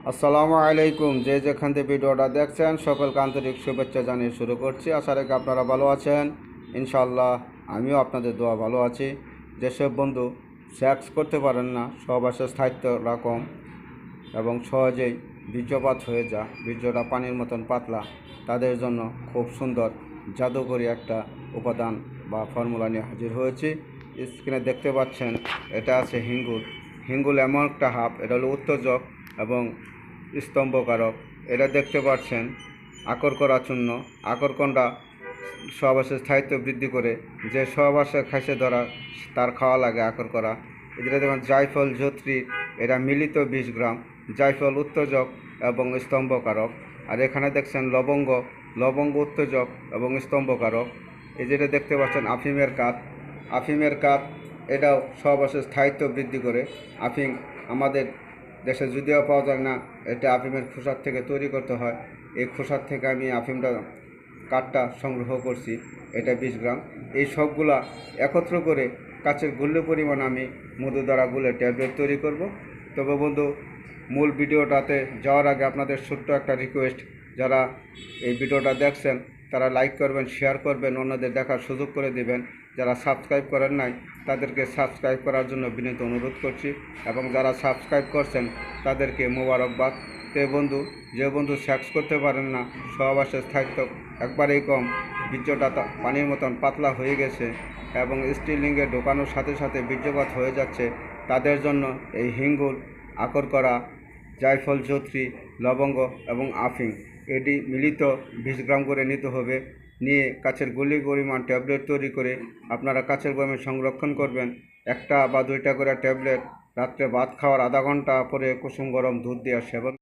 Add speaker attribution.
Speaker 1: আসসালামু আলাইকুম। যে যেখান থেকে ভিডিওটা দেখছেন সকলকে আন্তরিক শুভেচ্ছা জানিয়ে শুরু করছি। আশা রাখি আপনারা ভালো আছেন। ইনশাআল্লাহ আমিও আপনাদের দোয়া ভালো আছি। যেসব বন্ধু সেক্স করতে পারেন না, সহবাসের স্থায়িত্ব রকম এবং সহজেই বীর্যপাত হয়ে যায়, বীর্যটা পানির মতন পাতলা, তাদের জন্য খুব সুন্দর জাদুকরী একটা উপাদান বা ফর্মুলা নিয়ে হাজির হয়েছি। স্ক্রিনে দেখতে পাচ্ছেন এটা আছে হিঙ্গুল। হিঙ্গুল এমন একটা হাব, এটা হলো উত্তেজক এবং স্তম্ভকারক। এটা দেখতে পাচ্ছেন আকর্ষণা চূর্ণ। আকর্ষণটা সহবাসের স্থায়িত্ব বৃদ্ধি করে, যে সহবাসে খাইছে ধরা তার খাওয়া লাগে আকর্ষণা। এটা দেখুন জায়ফল জত্রী, এটা মিলিত 20 গ্রাম। জায়ফল উত্তেজক এবং স্তম্ভকারক। আর এখানে দেখছেন লবঙ্গ, লবঙ্গ উত্তেজক এবং স্তম্ভকারক। এই যেটা দেখতে পাচ্ছেন আফিমের কাঠ। আফিমের কাঠ এটাও সহবাসের স্থায়িত্ব বৃদ্ধি করে। আফিম আমাদের দেশে যদিও পাওয়া যায় না, এটা আফিমের খোসার থেকে তৈরি করতে হয়। এই খোসার থেকে আমি আফিমটা কাঠটা সংগ্রহ করছি, এটা 20 গ্রাম। এই সবগুলা একত্র করে কাচের গুল্লি পরিমাণ আমি মধু দ্বারা গুলে ট্যাবলেট তৈরি করব। তবে বন্ধু, মূল ভিডিওটাতে যাওয়ার আগে আপনাদের ছোট্ট একটা রিকোয়েস্ট, যারা এই ভিডিওটা দেখছেন তারা লাইক করবেন, শেয়ার করবেন, অন্যদের দেখার সুযোগ করে দিবেন। যারা সাবস্ক্রাইব করেন নাই তাদেরকে সাবস্ক্রাইব করার জন্য বিনীত অনুরোধ করছি, এবং যারা সাবস্ক্রাইব করছেন তাদেরকে মোবারকবাদ। তো বন্ধু, যে বন্ধু সেক্স করতে পারেন না, সহবাসের স্থায়িত্ব একবারেই কম, বীর্যটা পানির মতন পাতলা হয়ে গেছে এবং স্ত্রীলিঙ্গে ঢোকানোর সাথে সাথে বীর্যপাত হয়ে যাচ্ছে, তাদের জন্য এই হিঙ্গুল, আকরকরা, জায়ফল জত্রী, লবঙ্গ এবং আফিং এটি মিলিত 20 গ্রাম করে নিতে হবে। নিয়ে কাচের গুলি পরিমাণ ট্যাবলেট তৈরি করে আপনারা কাচের বয়ামে সংরক্ষণ করবেন। একটা বা দুইটা করে ট্যাবলেট রাত্রে ভাত খাওয়ার আধা ঘন্টা পরে কুসুম গরম দুধ দিয়ে সেবন